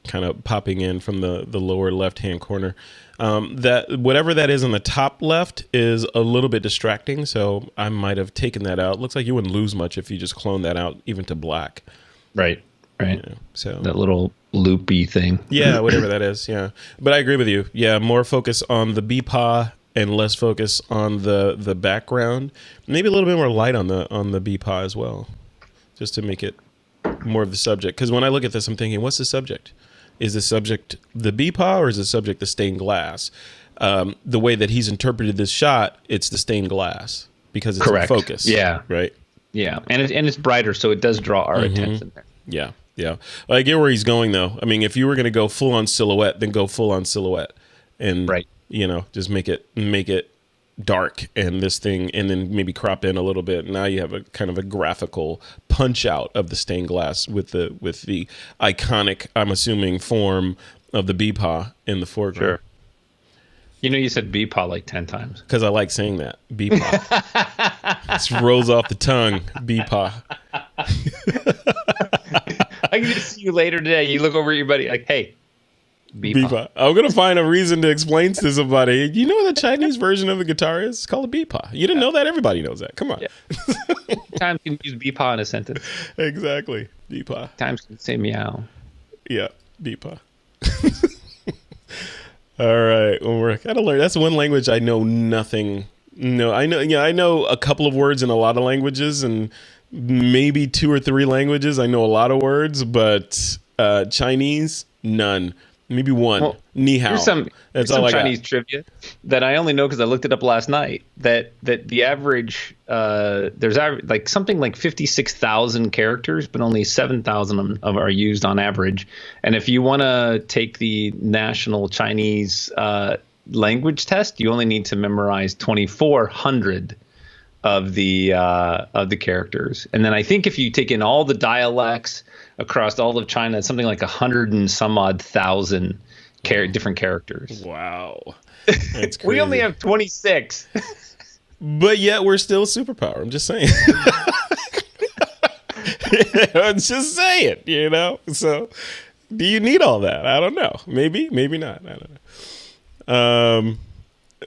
kind of popping in from the lower left-hand corner. That whatever that is on the top left is a little bit distracting, so I might have taken that out. Looks like you wouldn't lose much if you just clone that out even to black. Right. So that little loopy thing. Yeah, whatever that is. Yeah, but I agree with you. Yeah, more focus on the Bipa and less focus on the background. Maybe a little bit more light on the Bipa as well, just to make it more of the subject. Because when I look at this, I'm thinking, what's the subject? Is the subject the Bipa or is the subject the stained glass? The way that he's interpreted this shot, it's the stained glass because it's in focus. Yeah. Right. Yeah, and it's brighter, so it does draw our attention there. Yeah. Well, I get where he's going, though. I mean, if you were going to go full on silhouette, then go full on silhouette, and just make it dark and this thing, and then maybe crop in a little bit. Now you have a kind of a graphical punch out of the stained glass with the iconic, I'm assuming, form of the Bipa in the foreground. Sure. You said Bipa like 10 times. Because I like saying that. Bipa. Just rolls off the tongue. Bipa. I can just see you later today. You look over at your buddy like, hey, Beepa. I'm gonna find a reason to explain to somebody. You know what the Chinese version of the guitar is? It's called a beepa. You didn't know that? Everybody knows that. Come on. Yeah. Times you can use beepa in a sentence. Exactly. Beepa. Times you can say meow. Yeah. Beepa. All right. Well, we're gotta learn. That's one language I know nothing. No, I know. Yeah, I know a couple of words in a lot of languages, and maybe 2 or 3 languages. I know a lot of words, but Chinese, none. Maybe one. Well, Ni hao. Here's some Chinese got. trivia that I only know because I looked it up last night. That the average there's like something like 56,000 characters, but only 7,000 of them are used on average. And if you want to take the national Chinese language test, you only need to memorize 2,400 of the characters. And then I think if you take in all the dialects across all of China, it's something like 100 and some odd thousand different characters. Wow. That's crazy. We only have 26. But yet we're still a superpower. I'm just saying. I'm just saying, you know? So do you need all that? I don't know. Maybe not. I don't know.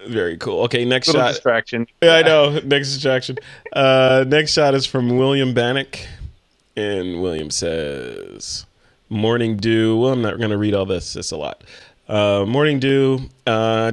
Very cool. Okay, next Little shot. Distraction. Yeah, I know. Next distraction. Next shot is from William Bannock. And William says, morning dew. Well, I'm not going to read all this. It's a lot. Morning dew,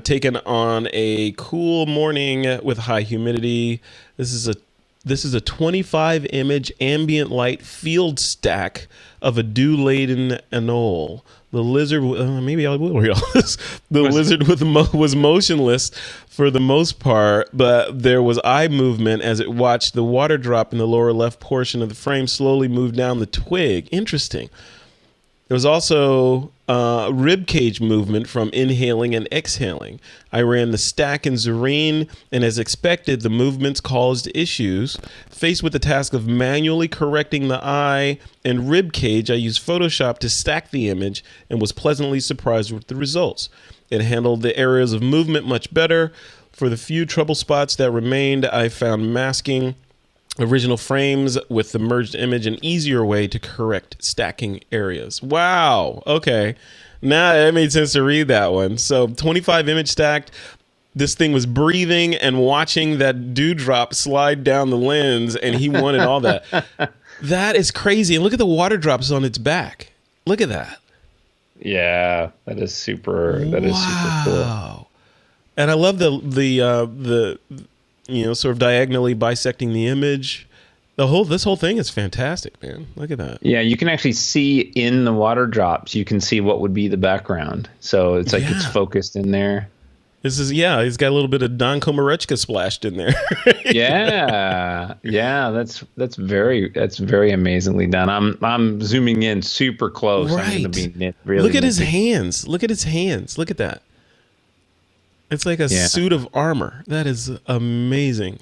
taken on a cool morning with high humidity. This is a 25 image ambient light field stack of a dew-laden anole. The lizard, maybe I will read all this. The lizard was motionless for the most part, but there was eye movement as it watched the water drop in the lower left portion of the frame slowly move down the twig. Interesting. There was also rib cage movement from inhaling and exhaling. I ran the stack in Zareen, and as expected, the movements caused issues. Faced with the task of manually correcting the eye and rib cage, I used Photoshop to stack the image and was pleasantly surprised with the results. It handled the areas of movement much better. For the few trouble spots that remained, I found masking original frames with the merged image an easier way to correct stacking areas. Wow. Okay. Now it made sense to read that one. So 25 image stacked. This thing was breathing and watching that dewdrop slide down the lens, and he wanted all that. That is crazy. And look at the water drops on its back. Look at that. Yeah, that is super. That is super cool. And I love the sort of diagonally bisecting the image. This whole thing is fantastic, man. Look at that. Yeah, you can actually see in the water drops. You can see what would be the background. So it's like it's focused in there. He's got a little bit of Don Komarechka splashed in there. Yeah, that's very amazingly done. I'm zooming in super close. Right. Look at his hands. Look at his hands. Look at that. It's like a suit of armor. That is amazing.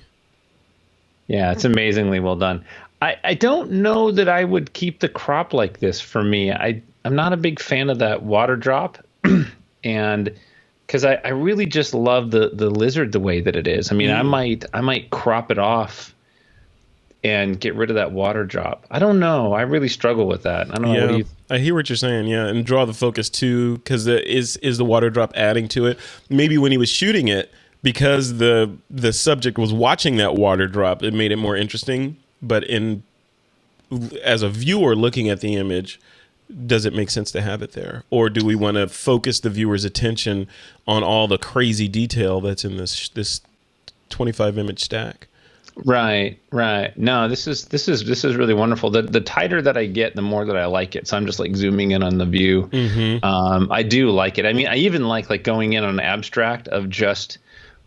Yeah, it's amazingly well done. I don't know that I would keep the crop like this for me. I'm not a big fan of that water drop, and because I really just love the lizard the way that it is. I mean, I might crop it off and get rid of that water drop. I don't know. I really struggle with that. I don't know. What do you I hear what you're saying. Yeah, and draw the focus too, because is the water drop adding to it? Maybe when he was shooting it, because the subject was watching that water drop, it made it more interesting. But as a viewer looking at the image, does it make sense to have it there? Or do we want to focus the viewer's attention on all the crazy detail that's in this 25 image stack? Right. No, this is really wonderful. The tighter that I get, the more that I like it. So I'm just like zooming in on the view. Mm-hmm. I do like it. I mean, I even like going in on an abstract of just,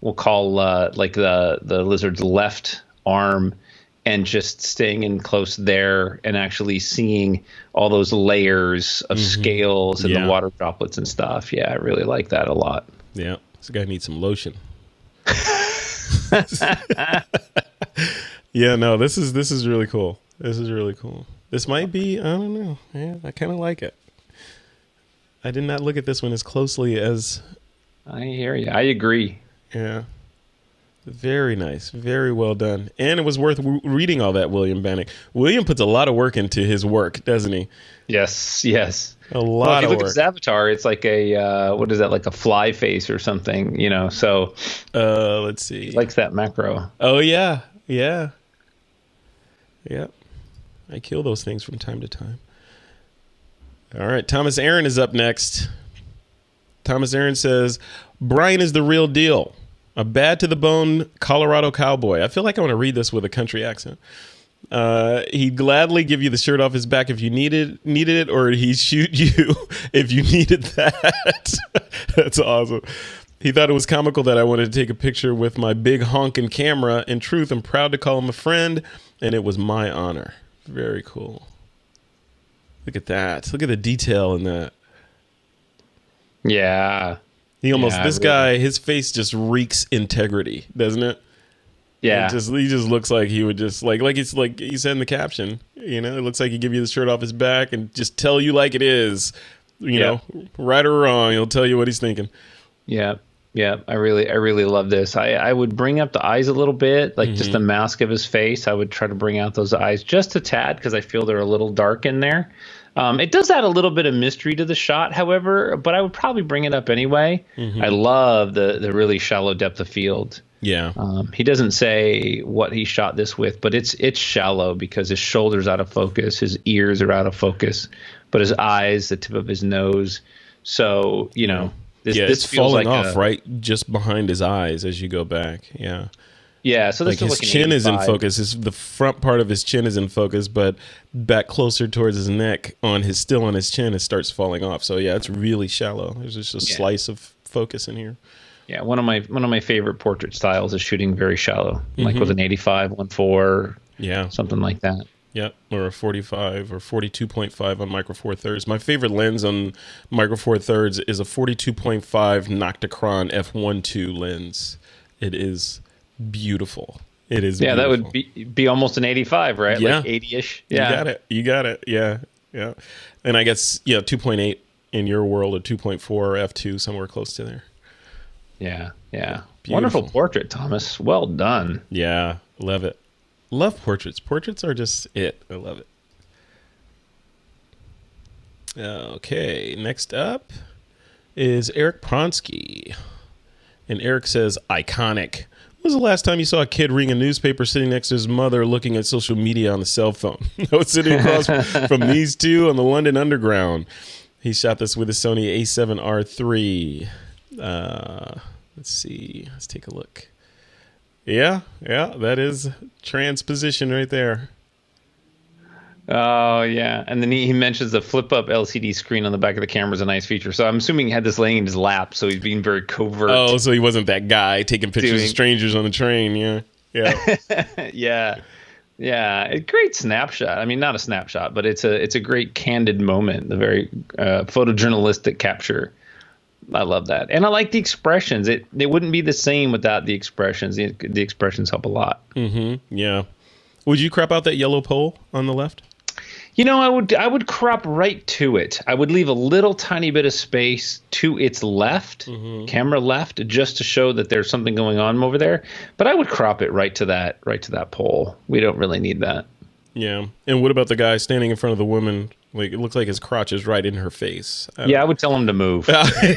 we'll call like the lizard's left arm, and just staying in close there and actually seeing all those layers of scales and the water droplets and stuff. Yeah, I really like that a lot. Yeah, this guy needs some lotion. Yeah, no, this is really cool. This is really cool. This might be, I don't know. Yeah, I kind of like it. I did not look at this one as closely as. I hear you. I agree. Yeah. Very nice. Very well done. And it was worth reading all that, William Bannock. William puts a lot of work into his work, doesn't he? Yes. A lot if you of look work. at his avatar, it's like a what is that? Like a fly face or something, So Let's see. he likes that macro. Oh yeah. Yeah. Yep. I kill those things from time to time. All right, Thomas Aaron is up next. Thomas Aaron says, Bryan is the real deal. A bad to the bone Colorado cowboy. I feel like I want to read this with a country accent. He'd gladly give you the shirt off his back if you needed it, or he'd shoot you if you needed that. That's awesome. He thought it was comical that I wanted to take a picture with my big honking camera. In truth, I'm proud to call him a friend, and it was my honor. Very cool. Look at that. Look at the detail in that. Yeah. This guy, his face just reeks integrity, doesn't it? Yeah. He just looks like he would just like it's like he said in the caption, it looks like he'd give you the shirt off his back and just tell you like it is, know, right or wrong. He'll tell you what he's thinking. Yeah. Yeah. I really love this. I would bring up the eyes a little bit, like just the mask of his face. I would try to bring out those eyes just a tad because I feel they're a little dark in there. It does add a little bit of mystery to the shot, however, but I would probably bring it up anyway. I love the really shallow depth of field. Yeah. He doesn't say what he shot this with, but it's shallow because his shoulder's out of focus, his ears are out of focus, but his eyes, the tip of his nose. So, this it's feels falling like off right just behind his eyes as you go back. Yeah. Yeah, so this like is his chin is in 85. focus. The front part of his chin is in focus, but back closer towards his neck, on his chin, it starts falling off. So yeah, it's really shallow. There's just a slice of focus in here. Yeah, one of my favorite portrait styles is shooting very shallow, like with an 85, 1.4, something like that. Yep, or a 45 or 42.5 on Micro Four Thirds. My favorite lens on Micro Four Thirds is a 42.5 Nocticron f1.2 lens. It is beautiful. It is beautiful. That would be almost an 85, right? Yeah. Like 80-ish. Yeah. You got it. Yeah. And I guess 2.8 in your world, or 2.4 or f2, somewhere close to there. Yeah. Beautiful. Wonderful portrait, Thomas. Well done. Yeah, love it. Love portraits. Portraits are just it. I love it. Okay, next up is Eric Pronsky. And Eric says, iconic. When was the last time you saw a kid reading a newspaper sitting next to his mother looking at social media on the cell phone? I was sitting across from these two on the London Underground. He shot this with a Sony A7R III. Let's see. Let's take a look. Yeah, that is transposition right there. Oh, yeah. And then he mentions the flip-up LCD screen on the back of the camera is a nice feature. So I'm assuming he had this laying in his lap, so he's being very covert. Oh, so he wasn't that guy taking pictures of strangers on the train, Yeah. Yeah, a great snapshot. I mean, not a snapshot, but it's a great candid moment, the very photojournalistic capture. I love that. And I like the expressions. It wouldn't be the same without the expressions. The expressions help a lot. Yeah. Would you crop out that yellow pole on the left? I would crop right to it. I would leave a little tiny bit of space to its left, camera left, just to show that there's something going on over there. But I would crop it right to that pole. We don't really need that. Yeah. And what about the guy standing in front of the woman? Like, it looks like his crotch is right in her face. I would tell him to move. Hey,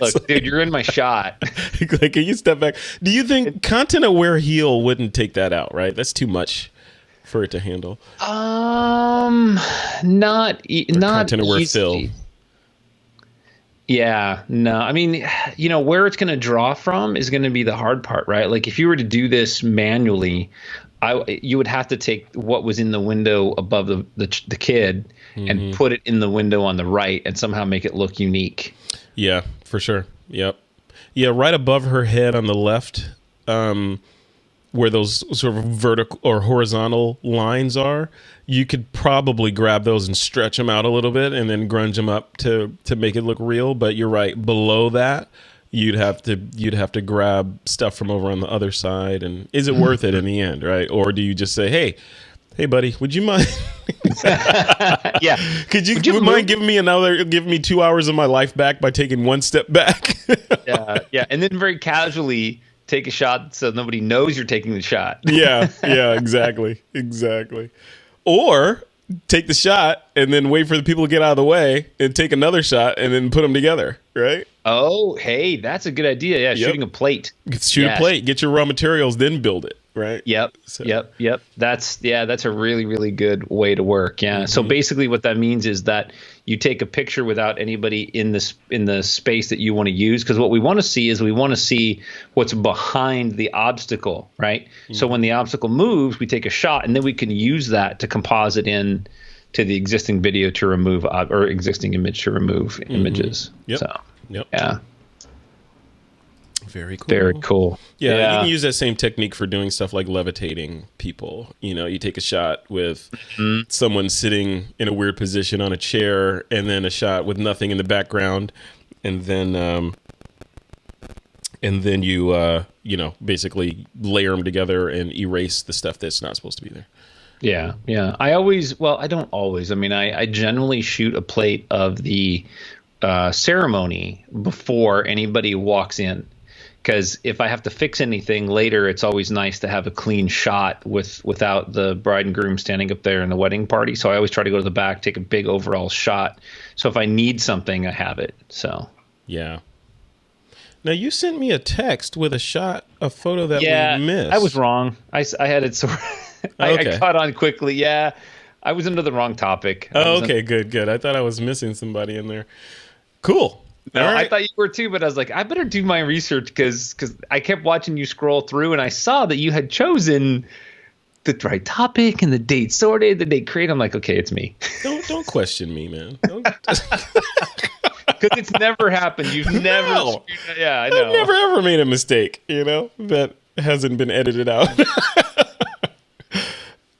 look, dude, you're in my shot. Like, can you step back? Do you think content-aware heel wouldn't take that out, right? That's too much for it to handle. Not content-aware fill. Yeah, no. I mean, where it's going to draw from is going to be the hard part, right? Like, if you were to do this manually, you would have to take what was in the window above the kid and put it in the window on the right and somehow make it look unique. Yeah, for sure. Yep. Yeah, right above her head on the left, where those sort of vertical or horizontal lines are, you could probably grab those and stretch them out a little bit and then grunge them up to make it look real. But you're right, below that, you'd have to grab stuff from over on the other side. And is it worth it in the end, right? Or do you just say, hey buddy, would you mind yeah, could you mind giving me 2 hours of my life back by taking one step back? yeah And then very casually take a shot so nobody knows you're taking the shot. Yeah, exactly. Or take the shot and then wait for the people to get out of the way and take another shot and then put them together, right? Oh, hey, that's a good idea. Yeah, shooting a plate. Shoot a plate, get your raw materials, then build it, right? Yep. That's a really, really good way to work. Yeah. So basically what that means is that you take a picture without anybody in the space that you want to use, because what we want to see is what's behind the obstacle, right? So when the obstacle moves, we take a shot, and then we can use that to composite in to the existing video to remove or existing image to remove images. Yeah. Very cool. Very cool. Yeah, you can use that same technique for doing stuff like levitating people. You take a shot with someone sitting in a weird position on a chair, and then a shot with nothing in the background, and then you basically layer them together and erase the stuff that's not supposed to be there. Yeah. I don't always. I mean, I generally shoot a plate of the ceremony before anybody walks in. Because if I have to fix anything later, it's always nice to have a clean shot without the bride and groom standing up there in the wedding party. So I always try to go to the back, take a big overall shot. So if I need something, I have it. So yeah. Now you sent me a text with a photo that we missed. I was wrong. I had it sort. I caught on quickly. Yeah, I was into the wrong topic. Okay, good. I thought I was missing somebody in there. Cool. No, right. I thought you were too, but I was like, I better do my research because I kept watching you scroll through, and I saw that you had chosen the right topic and the date sorted, the date created. I'm like, okay, it's me. Don't question me, man. Because it's never happened. You've never. Yeah, I know. I've never ever made a mistake. That hasn't been edited out.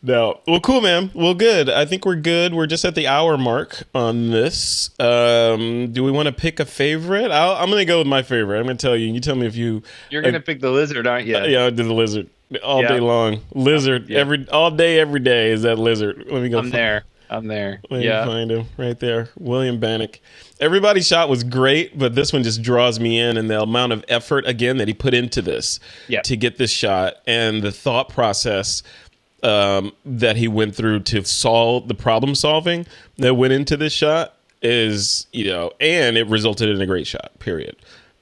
No. Well, cool, man. Well, good. I think we're good. We're just at the hour mark on this. Do we want to pick a favorite? I'm going to go with my favorite. I'm going to tell you. You tell me if you... You're going to pick the lizard, aren't you? Yeah, I did the lizard. All day long. Lizard. All day, every day is that lizard. Let me go. I'm there. Let me find him right there. William Bannock. Everybody's shot was great, but this one just draws me in, and the amount of effort, again, that he put into this to get this shot, and the thought process that he went through to solve the problem solving that went into this shot is, and it resulted in a great shot, period.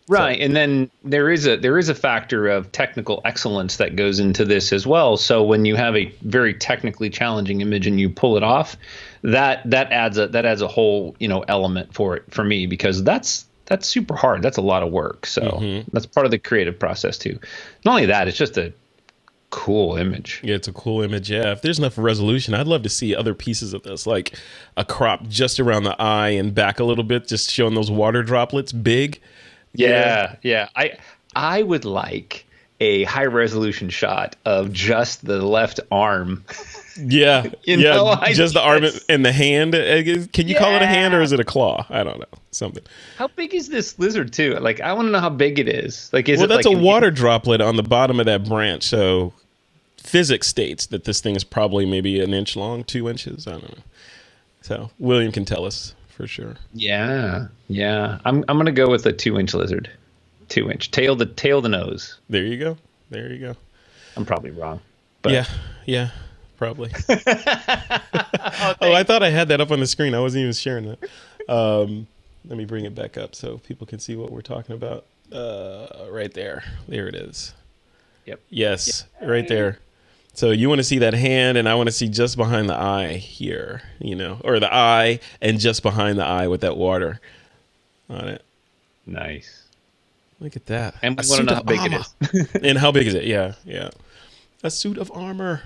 Right. So. And then there is a factor of technical excellence that goes into this as well. So when you have a very technically challenging image and you pull it off, that adds a whole, element for me, because that's super hard. That's a lot of work. So that's part of the creative process too. Not only that, it's just a cool image. Yeah, it's a cool image. Yeah, if there's enough resolution, I'd love to see other pieces of this, like a crop just around the eye and back a little bit, just showing those water droplets big. Yeah. I would like a high resolution shot of just the left arm. Yeah, just the arm and the hand. Can you call it a hand, or is it a claw? I don't know. Something. How big is this lizard too? Like, I want to know how big it is. Like, that's a water droplet on the bottom of that branch. So physics states that this thing is probably maybe an inch long, 2 inches. I don't know. So William can tell us for sure. Yeah. I'm gonna go with a 2-inch lizard. 2-inch tail to nose. There you go. I'm probably wrong. But Yeah. Probably. I thought I had that up on the screen. I wasn't even sharing that. Let me bring it back up so people can see what we're talking about. Right there. There it is. Yep. Yes, right there. So you want to see that hand, and I want to see just behind the eye here, or the eye and just behind the eye with that water on it. Nice. Look at that. And we want to know how big it is. And how big is it? Yeah. A suit of armor.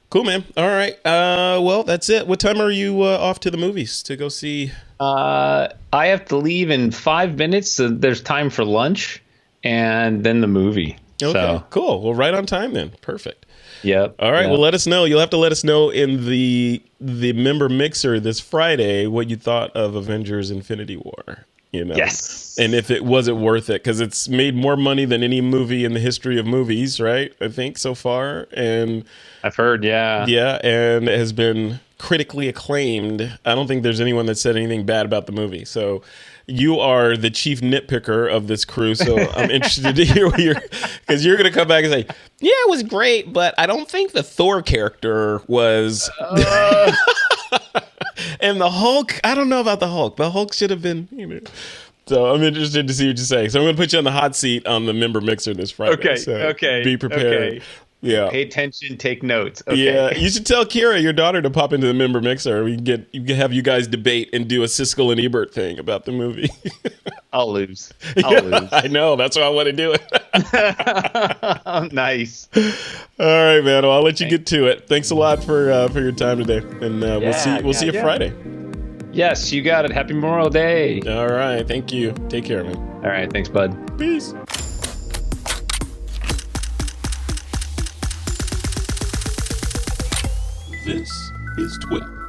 Cool, man. All right. Well, that's it. What time are you off to the movies to go see? I have to leave in 5 minutes. So there's time for lunch and then the movie. Okay, so. Cool. Well, right on time then. Perfect. Yep. All right. Well, let us know. You'll have to let us know in the member mixer this Friday what you thought of Avengers Infinity War. Yes. And if it wasn't worth it, because it's made more money than any movie in the history of movies, right? I think so far. And I've heard, yeah. Yeah, and it has been critically acclaimed. I don't think there's anyone that said anything bad about the movie. So you are the chief nitpicker of this crew. So I'm interested to hear because you're going to come back and say, yeah, it was great, but I don't think the Thor character was. And the Hulk, I don't know about the Hulk. The Hulk should have been, So I'm interested to see what you say. So I'm going to put you on the hot seat on the member mixer this Friday. Okay. So Okay. Be prepared. Okay. Yeah. Pay attention. Take notes. Okay. Yeah. You should tell Kira, your daughter, to pop into the member mixer. You can have you guys debate and do a Siskel and Ebert thing about the movie. I'll lose. I'll lose. I know. That's why I want to do it. Nice. All right, man. Well, I'll let you get to it. Thanks a lot for your time today, and we'll see you Friday. Yes, you got it. Happy Memorial Day. All right. Thank you. Take care, man. All right. Thanks, bud. Peace. This is TWiP.